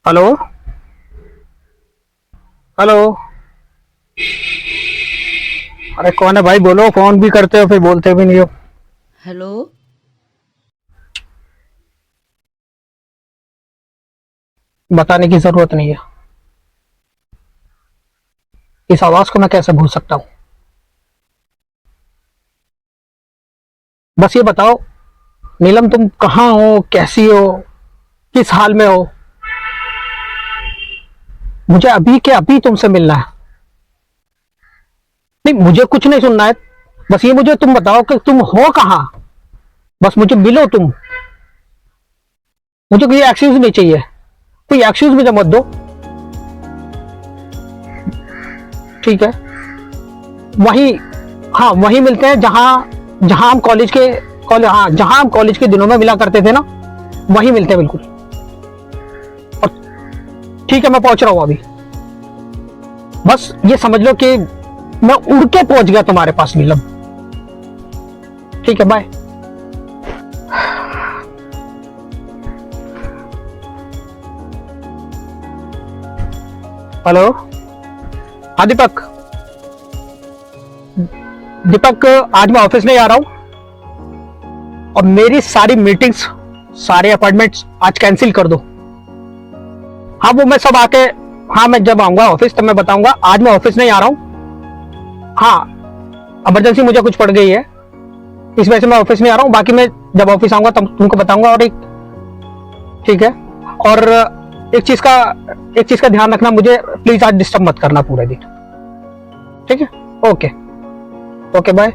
Hello. Hello. अरे कौन है भाई? बोलो, फोन भी करते हो फिर बोलते भी नहीं हो। हेलो। बताने की जरूरत नहीं है। इस आवाज को मैं कैसे भूल सकता हूँ? बस ये बताओ, नीलम तुम कहाँ हो, कैसी हो, किस हाल में हो? मुझे अभी के अभी तुमसे मिलना है। नहीं, मुझे कुछ नहीं सुनना है। बस ये मुझे तुम बताओ कि तुम हो कहाँ। बस मुझे मिलो तुम। मुझे कोई एक्सक्यूज नहीं चाहिए। कोई एक्सक्यूज मुझे मत दो। ठीक है। वहीं, हाँ वहीं मिलते हैं जहां जहां हम हाँ जहां हम कॉलेज के दिनों में मिला करते थे ना, वहीं मिलते हैं बिल्कुल। और ठीक है, मैं पहुंच रहा हूं अभी। बस ये समझ लो कि मैं उड़ के पहुंच गया तुम्हारे पास नीलम। ठीक है, बाय। हेलो। हाँ दीपक। दीपक, आज मैं ऑफिस नहीं आ रहा हूं और मेरी सारी मीटिंग्स, सारे अपॉइंटमेंट्स आज कैंसिल कर दो। हाँ वो मैं सब आके, हाँ मैं जब आऊंगा ऑफिस तब मैं बताऊंगा। आज मैं ऑफिस नहीं आ रहा हूँ। हाँ, इमरजेंसी मुझे कुछ पड़ गई है, इस वजह से मैं ऑफिस नहीं आ रहा हूँ। बाकी मैं जब ऑफिस आऊंगा तब तुमको बताऊंगा। और एक, ठीक है। और एक चीज का एक चीज का ध्यान रखना, मुझे प्लीज आज डिस्टर्ब मत करना पूरे दिन। ठीक है। Okay. Okay, bye.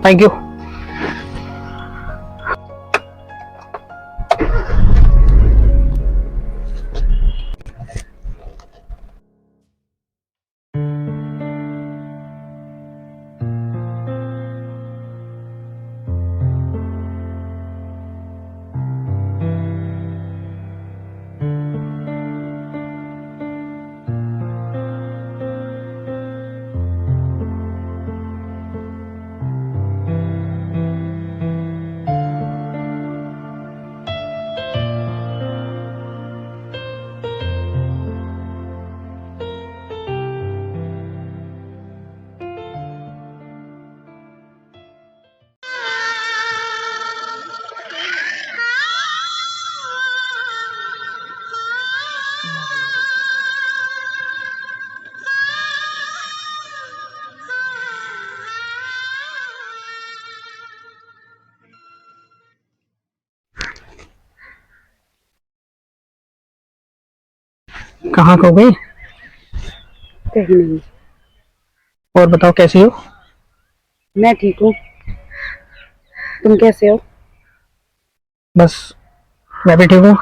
Thank you. कहाँ खो गई? कहीं नहीं। और बताओ कैसी हो? मैं ठीक हूँ। तुम कैसे हो? बस मैं भी ठीक हूँ।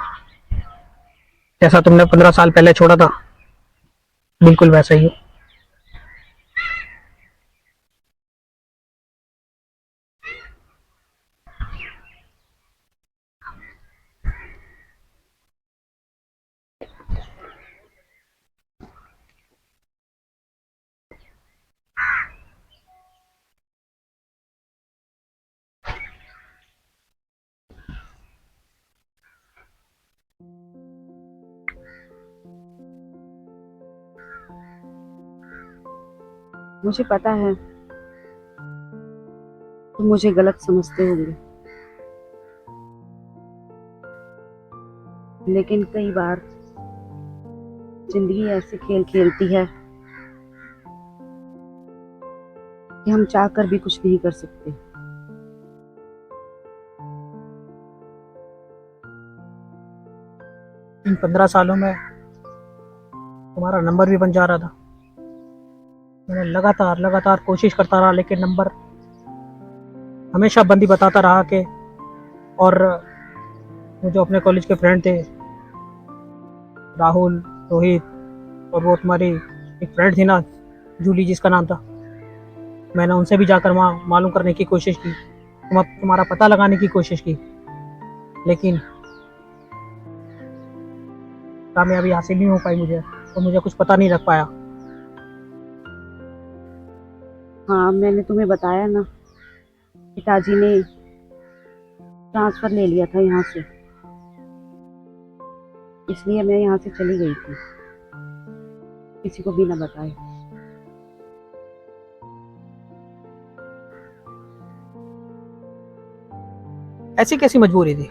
जैसा तुमने 15 साल पहले छोड़ा था, बिल्कुल वैसा ही हो। मुझे पता है तुम मुझे गलत समझते होंगे, लेकिन कई बार जिंदगी ऐसे खेल खेलती है कि हम चाहकर भी कुछ नहीं कर सकते। इन 15 सालों में तुम्हारा नंबर भी बन जा रहा था। मैंने लगातार लगातार कोशिश करता रहा, लेकिन नंबर हमेशा बंदी बताता रहा कि, और वो जो अपने कॉलेज के फ्रेंड थे, राहुल, रोहित, और वो तुम्हारी एक फ्रेंड थी ना, जूली जिसका नाम था, मैंने उनसे भी जाकर वहाँ मालूम करने की कोशिश की, तुम्हारा पता लगाने की कोशिश की, लेकिन कामयाबी हासिल नहीं हो पाई मुझे। तो मुझे कुछ पता नहीं लग पाया। हाँ, मैंने तुम्हें बताया ना, पिताजी ने ट्रांसफर ले लिया था यहाँ से। इसलिए मैं यहाँ से चली गई थी, किसी को भी ना बताए। ऐसी कैसी मजबूरी थी?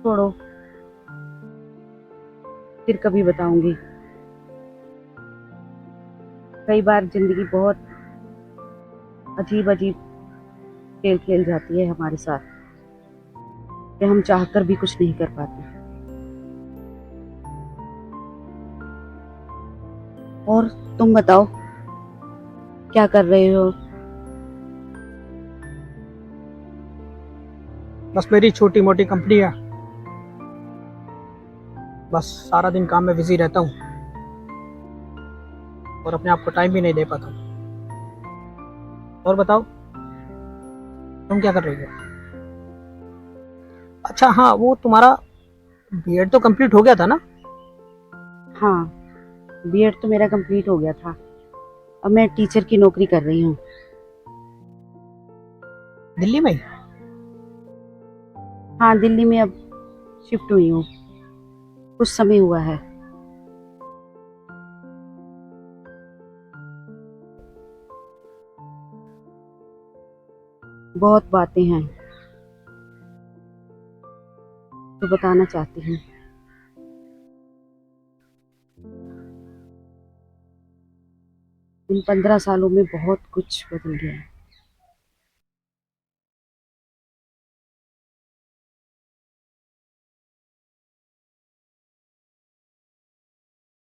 छोड़ो, फिर कभी बताऊंगी। कई बार जिंदगी बहुत अजीब अजीब खेल खेल जाती है हमारे साथ, कि हम चाहकर भी कुछ नहीं कर पाते। और तुम बताओ, क्या कर रहे हो? बस मेरी छोटी मोटी कंपनी है, बस सारा दिन काम में बिजी रहता हूँ और अपने आप को टाइम भी नहीं दे पाता हूँ। और बताओ, तुम क्या कर रही हो? अच्छा हाँ, वो तुम्हारा बीएड तो कंप्लीट हो गया था ना? हाँ, बीएड तो मेरा कंप्लीट हो गया था। अब मैं टीचर की नौकरी कर रही हूँ। दिल्ली में ही? हाँ, दिल्ली में अब शिफ्ट हुई हूँ, कुछ समय हुआ है। बहुत बातें हैं तो बताना चाहती हूँ। इन 15 सालों में बहुत कुछ बदल गया है।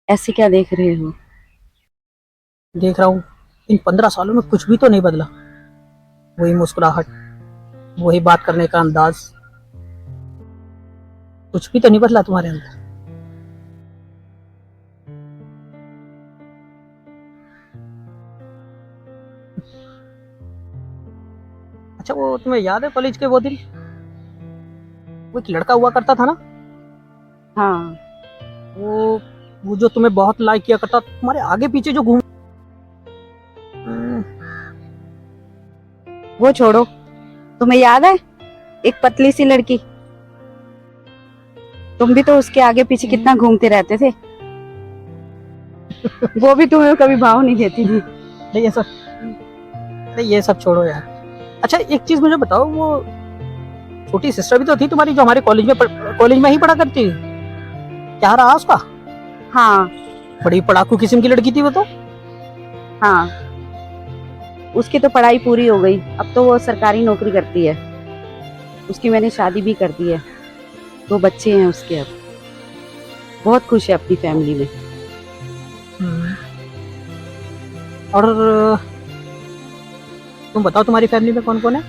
ऐसे क्या देख रहे हो? देख रहा हूँ, इन 15 सालों में कुछ भी तो नहीं बदला। वही मुस्कुराहट, वही बात करने का अंदाज, कुछ भी तो नहीं बदला तुम्हारे अंदर। अच्छा, वो तुम्हें याद है कॉलेज के वो दिन, वो एक लड़का हुआ करता था ना, हाँ, वो वो जो तुम्हें बहुत लाइक किया करता, तुम्हारे आगे पीछे जो घूम। वो छोड़ो। तुम्हें याद है एक पतली सी लड़की? तुम भी तो उसके आगे पीछे कितना घूमते रहते थे। वो भी तुम्हें कभी भाव नहीं देती थी। नहीं ये सब, नहीं ये सब छोड़ो यार। अच्छा एक चीज मुझे बताओ, वो छोटी सिस्टर भी तो थी तुम्हारी जो हमारे कॉलेज में ही पढ़ा करती थी, क्या रहा उसका? हाँ बड़ी पढ़ाकू किस्म की लड़की थी वो तो। हाँ, उसकी तो पढ़ाई पूरी हो गई, अब तो वो सरकारी नौकरी करती है। उसकी मैंने शादी भी कर दी है, 2 बच्चे हैं उसके। अब बहुत खुश है अपनी फैमिली में। और तुम बताओ, तुम्हारी फैमिली में कौन कौन है?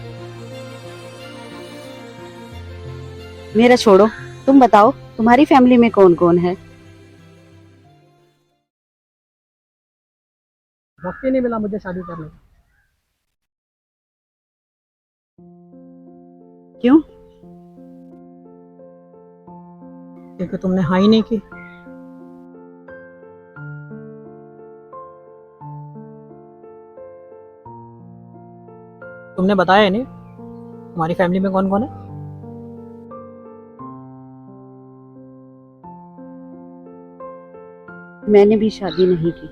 मेरा छोड़ो, तुम बताओ तुम्हारी फैमिली में कौन कौन है? वक्त ही नहीं मिला मुझे शादी करने का। क्यों? क्योंकि तुमने हाँ ही नहीं की। तुमने बताया नहीं तुम्हारी फैमिली में कौन कौन है। मैंने भी शादी नहीं की।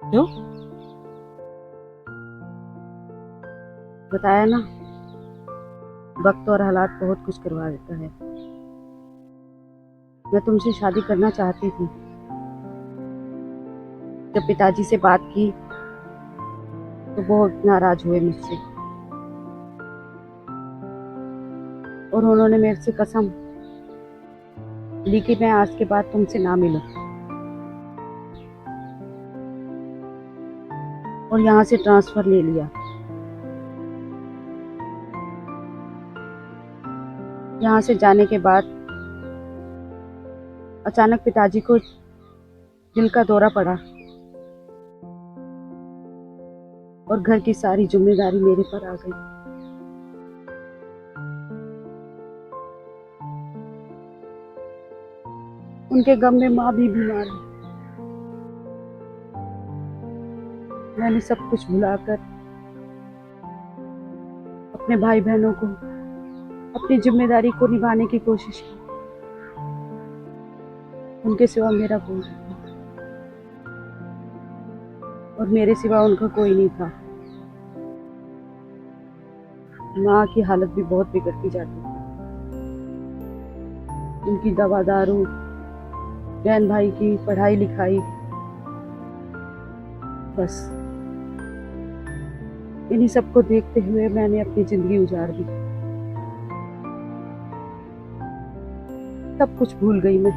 क्यों? बताया ना, वक्त और हालात बहुत कुछ करवा देता है। मैं तुमसे शादी करना चाहती थी। जब पिताजी से बात की तो बहुत नाराज हुए मुझसे, और उन्होंने मेरे से कसम ली कि मैं आज के बाद तुमसे ना मिलूं, और यहाँ से ट्रांसफर ले लिया। यहाँ से जाने के बाद अचानक पिताजी को दिल का दौरा पड़ा, और घर की सारी जिम्मेदारी मेरे पर आ गई। उनके गम में माँ भी बीमार है। मैंने सब कुछ भुलाकर अपने भाई बहनों को, अपनी जिम्मेदारी को निभाने की कोशिश की। उनके सिवा मेरा कोई नहीं था और मेरे सिवा उनका कोई नहीं था। माँ की हालत भी बहुत बिगड़ती जाती थी। उनकी दवा दारू, बहन भाई की पढ़ाई लिखाई, बस इन्हीं सबको देखते हुए मैंने अपनी जिंदगी उजाड़ दी। सब कुछ भूल गई मैं।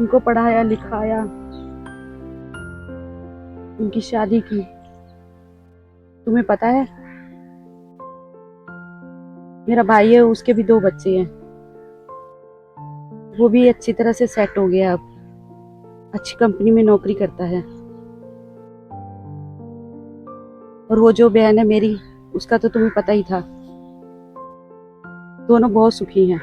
उनको पढ़ाया लिखाया, उनकी शादी की। तुम्हें पता है, मेरा भाई है, उसके भी 2 बच्चे हैं। वो भी अच्छी तरह से सेट हो गया, अब अच्छी कंपनी में नौकरी करता है। और वो जो बहन है मेरी, उसका तो तुम्हें पता ही था। दोनों बहुत सुखी हैं।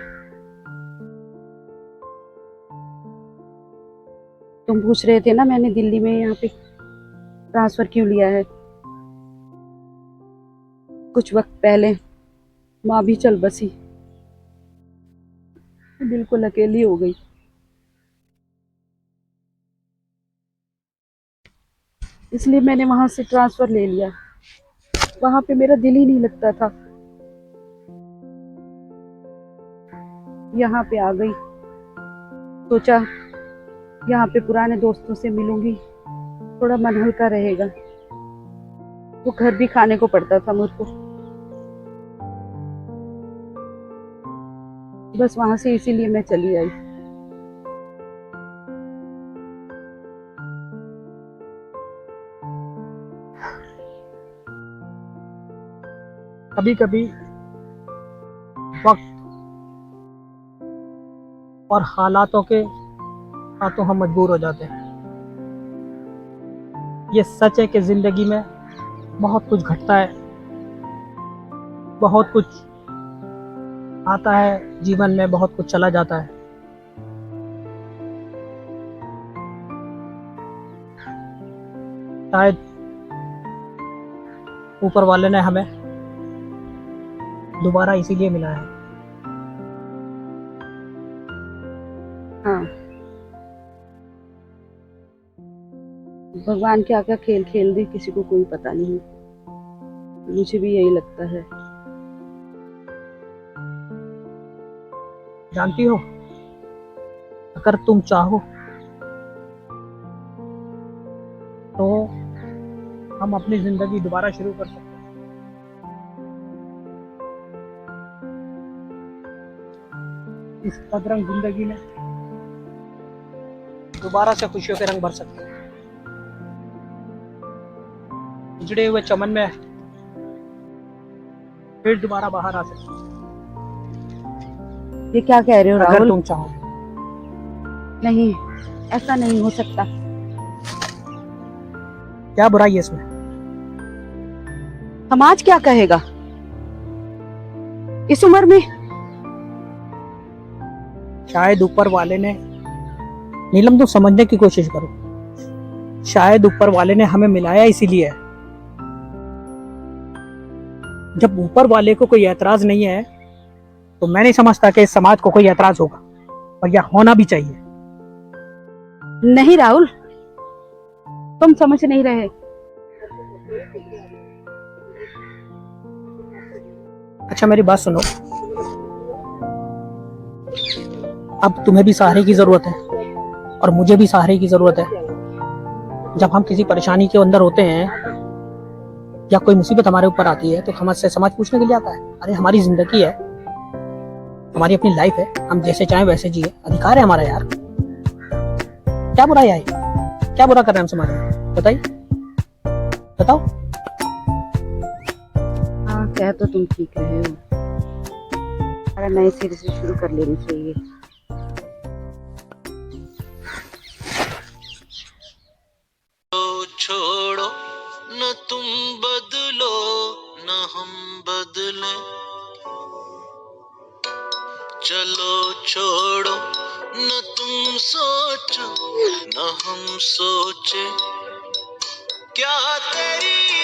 तुम पूछ रहे थे ना मैंने दिल्ली में यहाँ पे ट्रांसफर क्यों लिया है। कुछ वक्त पहले माँ भी चल बसी, बिल्कुल अकेली हो गई। इसलिए मैंने वहां से ट्रांसफर ले लिया। वहां पे मेरा दिल ही नहीं लगता था। यहाँ पे आ गई, सोचा यहाँ पे पुराने दोस्तों से मिलूंगी, थोड़ा मन हल्का रहेगा। वो घर भी खाने को पड़ता था मुझको। बस वहां से इसीलिए मैं चली आई। कभी कभी वक्त और हालातों के हाथों हम मजबूर हो जाते हैं। ये सच है कि जिंदगी में बहुत कुछ घटता है, बहुत कुछ आता है जीवन में, बहुत कुछ चला जाता है। शायद ऊपर वाले ने हमें दोबारा इसीलिए मिलाया है। हाँ, भगवान क्या क्या खेल खेल दे किसी को कोई पता नहीं। मुझे भी यही लगता है। जानती हो, अगर तुम चाहो तो हम अपनी जिंदगी दोबारा शुरू कर सकते हैं। इस बदरंग जिंदगी में दोबारा से खुशियों के रंग भर सकते हैं। उजड़े हुए चमन में फिर दोबारा बाहर आ सकते हैं, ये क्या कह रहे हो अगर राहुल? तुम चाहो। नहीं, ऐसा नहीं हो सकता। क्या बुराई है इसमें? समाज क्या कहेगा इस उम्र में? शायद ऊपर वाले ने, नीलम, तो समझने की कोशिश करो, शायद ऊपर वाले ने हमें मिलाया इसीलिए। जब ऊपर वाले को कोई ऐतराज नहीं है तो मैं नहीं समझता कि इस समाज को कोई ऐतराज होगा, और यह होना भी चाहिए। नहीं राहुल, तुम समझ नहीं रहे। अच्छा मेरी बात सुनो, अब तुम्हें भी सहारे की जरूरत है और मुझे भी सहारे की जरूरत है। जब हम किसी परेशानी के अंदर होते हैं या कोई मुसीबत हमारे ऊपर आती है तो समाज पूछने के लिए आता है। अरे हमारी जिंदगी है, हमारी अपनी लाइफ है, हम जैसे चाहें वैसे जिए, अधिकार है हमारा यार। क्या बुराई है? क्या बुरा कर रहे हैं हम समाज में? बताइए, बताओ। हाँ, कह तो तुम ठीक रहे हो। अरे नए सिरे से शुरू कर लेनी चाहिए। छोड़ो न तुम बदलो न हम बदले, चलो छोड़ो न तुम सोचो न हम सोचे, क्या तेरी